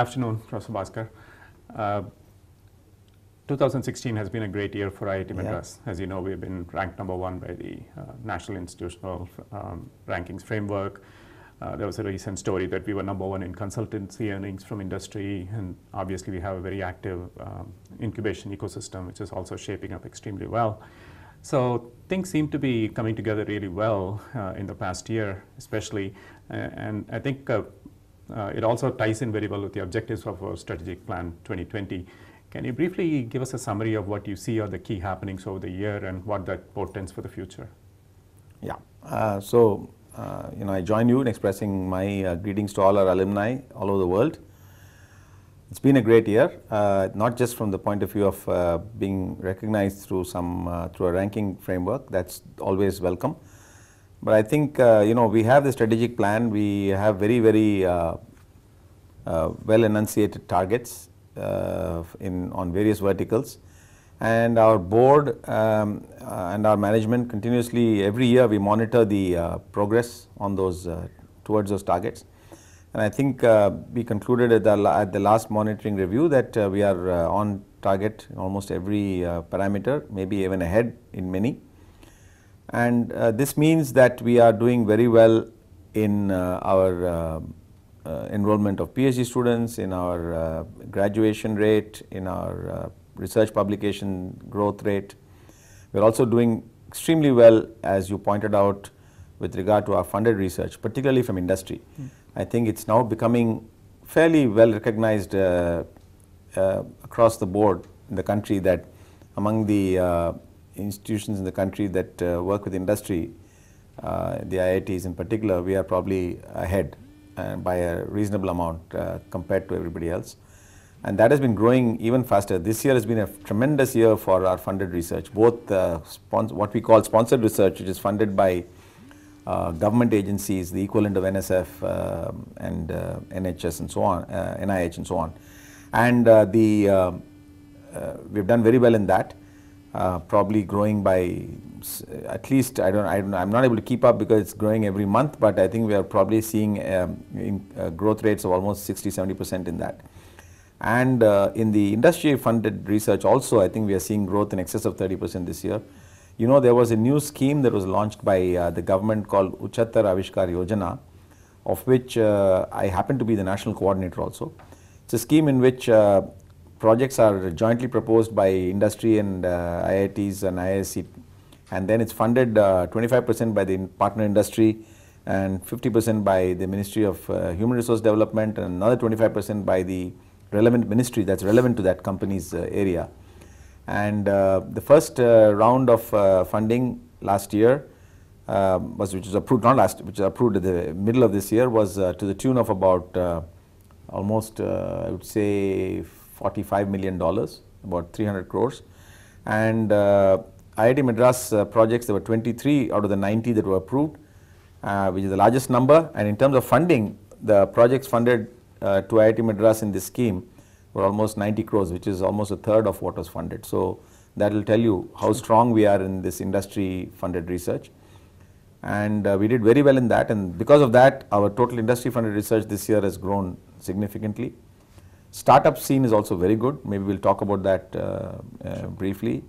afternoon, Professor Bhaskar. 2016 has been a great year for IIT Madras. As you know, we've been ranked #1 by the National Institutional Rankings Framework. There was a recent story that we were #1 in consultancy earnings from industry, and obviously we have a very active incubation ecosystem, which is also shaping up extremely well. So things seem to be coming together really well in the past year, especially, and I think it also ties in very well with the objectives of our strategic plan 2020. Can you briefly give us a summary of what you see are the key happenings over the year and what that portends for the future? Yeah. I join you in expressing my greetings to all our alumni all over the world. It's been a great year, not just from the point of view of being recognized through through a ranking framework. That's always welcome. But I think we have the strategic plan. We have very well enunciated targets on various verticals, and our board and our management continuously every year we monitor the progress on those towards those targets. And I think we concluded at the last monitoring review that we are on target in almost every parameter, maybe even ahead in many. And this means that we are doing very well in our enrollment of PhD students, in our graduation rate, in our research publication growth rate. We are also doing extremely well, as you pointed out, with regard to our funded research, particularly from industry. I think it's now becoming fairly well recognized across the board in the country that among the institutions in the country that work with industry, the IITs in particular, we are probably ahead by a reasonable amount compared to everybody else. And that has been growing even faster. This year has been a tremendous year for our funded research, both what we call sponsored research, which is funded by government agencies, the equivalent of NSF and NHS and so on, NIH and so on. And we've done very well in that, probably growing by at least, I'm not able to keep up because it's growing every month, but I think we are probably seeing growth rates of almost 60–70% in that. And in the industry funded research also, I think we are seeing growth in excess of 30% this year. You know, there was a new scheme that was launched by the government called Uchattar Avishkar Yojana, of which I happen to be the national coordinator also. It's a scheme in which projects are jointly proposed by industry and IITs and IISc, and then it's funded 25% by the partner industry and 50% by the Ministry of Human Resource Development and another 25% by the relevant ministry that's relevant to that company's area. And the first round of funding last year which was approved, which was approved at the middle of this year, was to the tune of about almost I would say $45 million, about 300 crores. And IIT Madras projects, there were 23 out of the 90 that were approved, which is the largest number. And in terms of funding, the projects funded to IIT Madras in this scheme were almost 90 crores, which is almost a third of what was funded. So that will tell you how strong we are in this industry funded research. And we did very well in that, and because of that our total industry funded research this year has grown significantly. Startup scene is also very good. Maybe we'll talk about that briefly.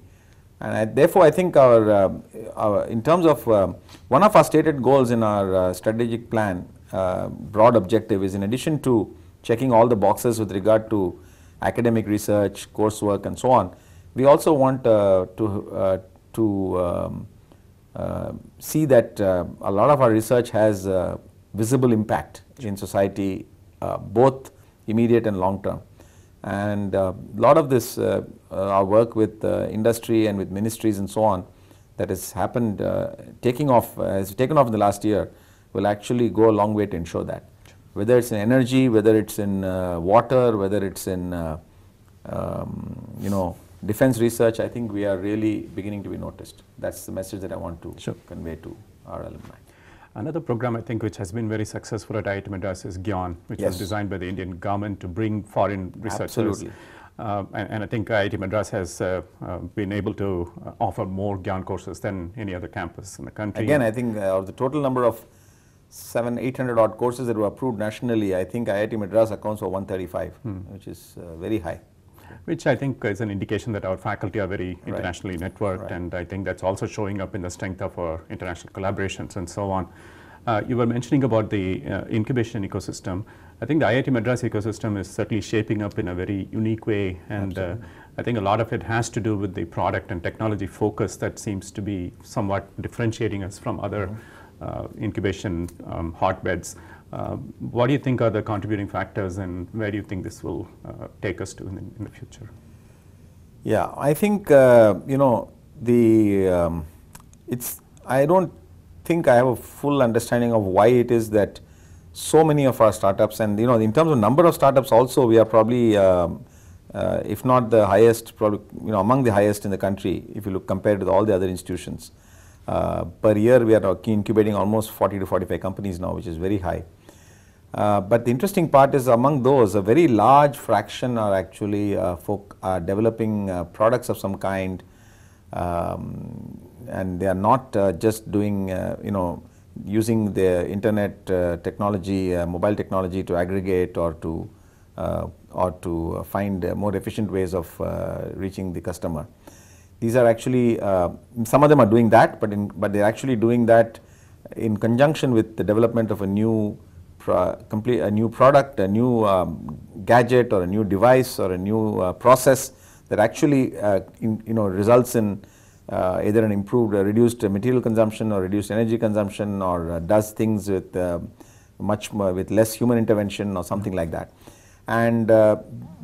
And therefore I think in terms of one of our stated goals in our strategic plan, broad objective, is in addition to checking all the boxes with regard to academic research, coursework and so on, we also want to see that a lot of our research has visible impact in society, both immediate and long term. And a lot of this, our work with industry and with ministries and so on, that has happened, has taken off in the last year, will actually go a long way to ensure that. Whether it's in energy, whether it's in water, whether it's in defense research, I think we are really beginning to be noticed. That's the message that I want to convey to our alumni. Another program I think which has been very successful at IIT Madras is GYAN, which was designed by the Indian government to bring foreign researchers. Absolutely. And I think IIT Madras has been able to offer more GYAN courses than any other campus in the country. Again, I think the total number of 800 odd courses that were approved nationally, I think IIT Madras accounts for 135, which is very high. Which I think is an indication that our faculty are very internationally networked, and I think that's also showing up in the strength of our international collaborations and so on. You were mentioning about the incubation ecosystem. I think the IIT Madras ecosystem is certainly shaping up in a very unique way, and I think a lot of it has to do with the product and technology focus that seems to be somewhat differentiating us from other incubation hotbeds. What do you think are the contributing factors, and where do you think this will take us to in the future? Yeah, I think I don't think I have a full understanding of why it is that so many of our startups, and in terms of number of startups also, we are probably if not the highest, probably among the highest in the country if you look compared to all the other institutions. Per year we are incubating almost 40 to 45 companies now, which is very high. But the interesting part is among those, a very large fraction are actually developing products of some kind, and they are not just doing, using the internet technology, mobile technology to aggregate or to find more efficient ways of reaching the customer. These are actually, some of them are doing that, but they're actually doing that in conjunction with the development of a new product, a new gadget or a new device or a new process that actually results in either an improved reduced material consumption or reduced energy consumption, or does things with with less human intervention or something like that. And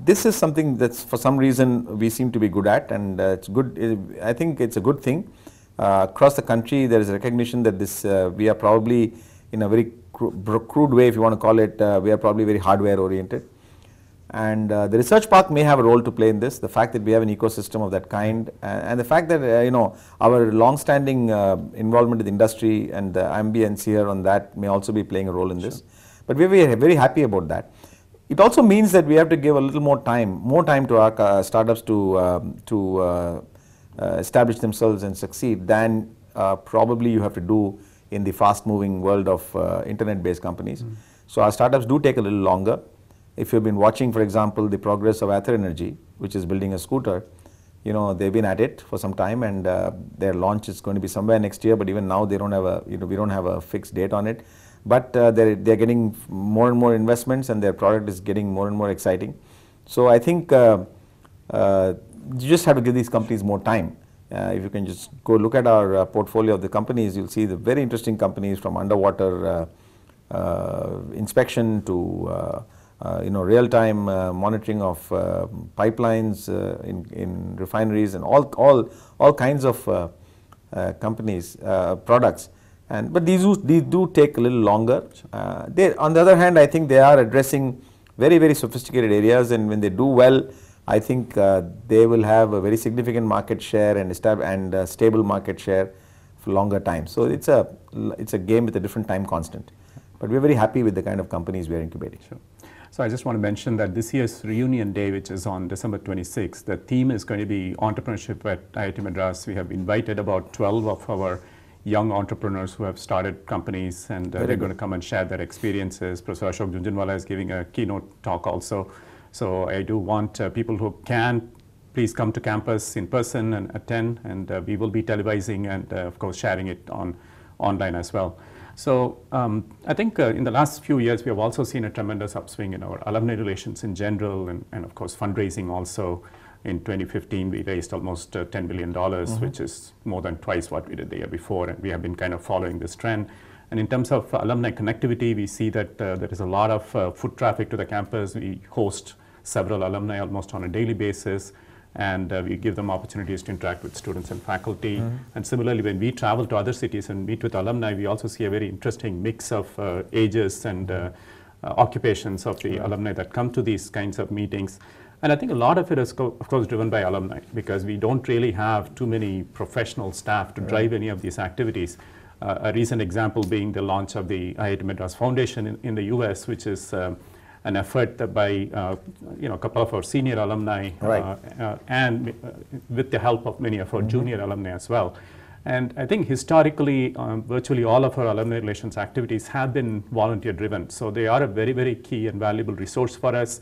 this is something that's for some reason we seem to be good at, and it's good. I think it's a good thing. Across the country there is a recognition that this we are probably, in a very crude way if you want to call it, we are probably very hardware oriented, and the research park may have a role to play in this. The fact that we have an ecosystem of that kind, and the fact that our long-standing involvement with industry and the ambience here on that may also be playing a role in this. But we are very happy about that. It also means that we have to give a little more time to our startups to establish themselves and succeed than probably you have to do in the fast-moving world of internet-based companies. So our startups do take a little longer. If you've been watching, for example, the progress of Ather Energy, which is building a scooter, they've been at it for some time, and their launch is going to be somewhere next year. But even now, they don't have a we don't have a fixed date on it. But they're getting more and more investments, and their product is getting more and more exciting. So I think you just have to give these companies more time. If you can just go look at our portfolio of the companies, you'll see the very interesting companies from underwater inspection to real-time monitoring of pipelines in refineries, and all kinds of companies, products. But these do take a little longer. On the other hand, I think they are addressing very, very sophisticated areas, and when they do well, I think they will have a very significant market share and stable market share for longer time. So it's a game with a different time constant. But we're very happy with the kind of companies we're incubating. Sure. So I just want to mention that this year's reunion day, which is on December 26th, the theme is going to be entrepreneurship at IIT Madras. We have invited about 12 of our young entrepreneurs who have started companies, and they're going to come and share their experiences. Professor Ashok Junjunwala is giving a keynote talk also. So I do want people who can, please come to campus in person and attend, and we will be televising and of course sharing it online as well. So I think in the last few years we have also seen a tremendous upswing in our alumni relations in general, and of course fundraising also. In 2015 we raised almost $10 billion, which is more than twice what we did the year before, and we have been kind of following this trend. And in terms of alumni connectivity, we see that there is a lot of foot traffic to the campus. We host several alumni almost on a daily basis, and we give them opportunities to interact with students and faculty. And similarly, when we travel to other cities and meet with alumni, we also see a very interesting mix of ages and occupations of the alumni that come to these kinds of meetings. And I think a lot of it is, of course, driven by alumni, because we don't really have too many professional staff to drive any of these activities. A recent example being the launch of the IIT Madras Foundation in the US, which is an effort by a couple of our senior alumni, and with the help of many of our junior alumni as well. And I think historically, virtually all of our alumni relations activities have been volunteer driven. So they are a very, very key and valuable resource for us.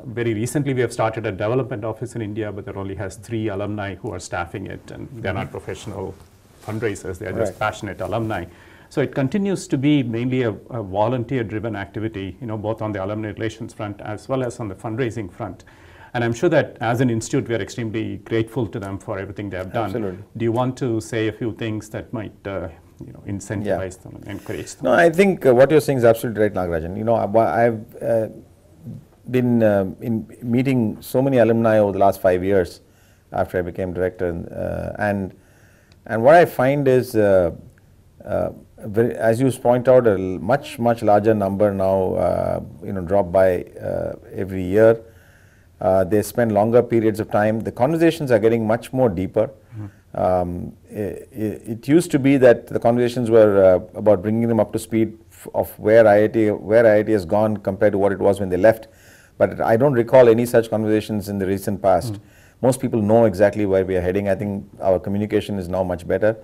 Very recently, we have started a development office in India, but that only has 3 alumni who are staffing it, and they're not professional fundraisers, they're just passionate alumni. So it continues to be mainly a volunteer-driven activity, both on the alumni relations front as well as on the fundraising front. And I'm sure that as an institute, we are extremely grateful to them for everything they have done. Absolutely. Do you want to say a few things that might incentivize them and encourage them? No, I think what you're saying is absolutely right, Nagarajan. I've been in meeting so many alumni over the last 5 years after I became director, and what I find is, as you point out, a much larger number now, drop by every year. They spend longer periods of time. The conversations are getting much more deeper. It used to be that the conversations were about bringing them up to speed of where IIT has gone compared to what it was when they left. But I don't recall any such conversations in the recent past. Most people know exactly where we are heading. I think our communication is now much better.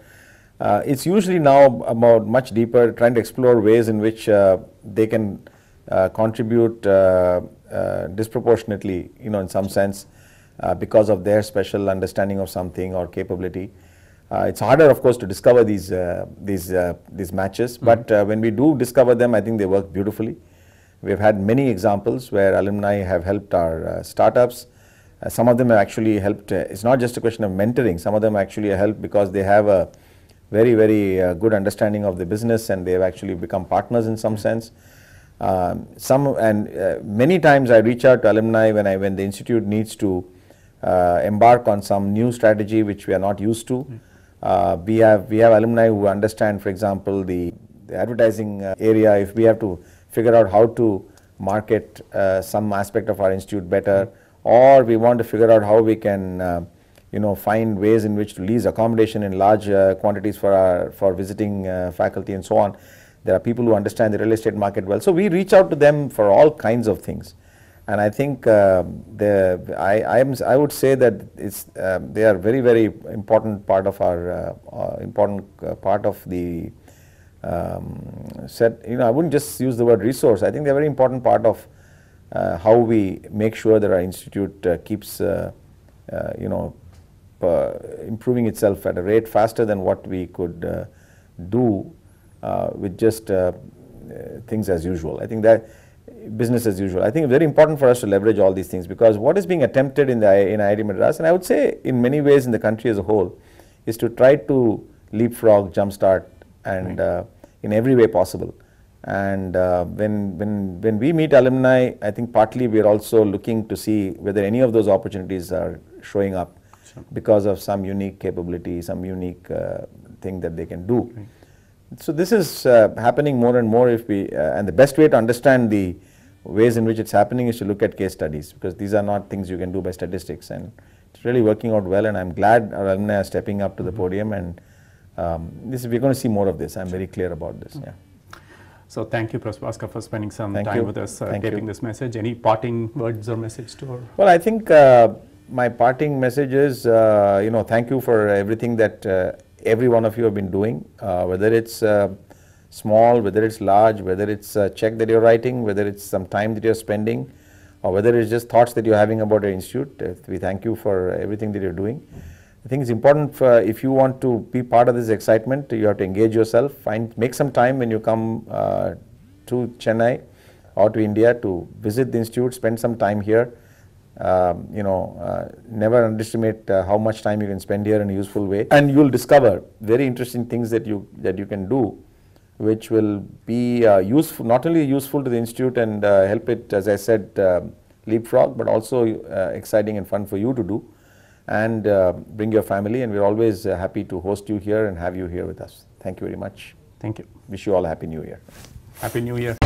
It's usually now about much deeper, trying to explore ways in which they can contribute disproportionately, in some sense, because of their special understanding of something or capability. It's harder, of course, to discover these matches, but when we do discover them, I think they work beautifully. We've had many examples where alumni have helped our startups. Some of them have actually helped. It's not just a question of mentoring. Some of them actually help because they have a very, very good understanding of the business, and they have actually become partners in some sense. Many times I reach out to alumni when the institute needs to embark on some new strategy which we are not used to. We have alumni who understand, for example, the advertising area. If we have to figure out how to market some aspect of our institute better, or we want to figure out how we can find ways in which to lease accommodation in large quantities for visiting faculty and so on. There are people who understand the real estate market well. So we reach out to them for all kinds of things. And I think I would say that they are very, very important part of our part of the set. I wouldn't just use the word resource. I think they're a very important part of how we make sure that our institute keeps improving itself at a rate faster than what we could do with just things as usual. I think that business as usual. I think it's very important for us to leverage all these things, because what is being attempted in IIT Madras, and I would say in many ways in the country as a whole, is to try to leapfrog, jumpstart, and in every way possible. And when we meet alumni, I think partly we are also looking to see whether any of those opportunities are showing up because of some unique capability, some unique thing that they can do. So this is happening more and more. And the best way to understand the ways in which it's happening is to look at case studies, because these are not things you can do by statistics, and it's really working out well. And I'm glad our alumni are stepping up to the podium, and we're going to see more of this. I'm very clear about this. Yeah. So thank you, Professor Bhaskar, for spending some time with us, taping this message. Any parting words or message to our? Well, I think my parting message is, thank you for everything that every one of you have been doing, whether it's small, whether it's large, whether it's a check that you're writing, whether it's some time that you're spending, or whether it's just thoughts that you're having about your institute. We thank you for everything that you're doing. I think it's important if you want to be part of this excitement, you have to engage yourself. Make some time when you come to Chennai or to India to visit the institute, spend some time here. Never underestimate how much time you can spend here in a useful way, and you'll discover very interesting things that you can do, which will be useful, not only useful to the institute and help it, as I said, leapfrog, but also exciting and fun for you to do, and bring your family. And we're always happy to host you here and have you here with us. Thank you very much. Thank you. Wish you all a Happy New Year. Happy New Year.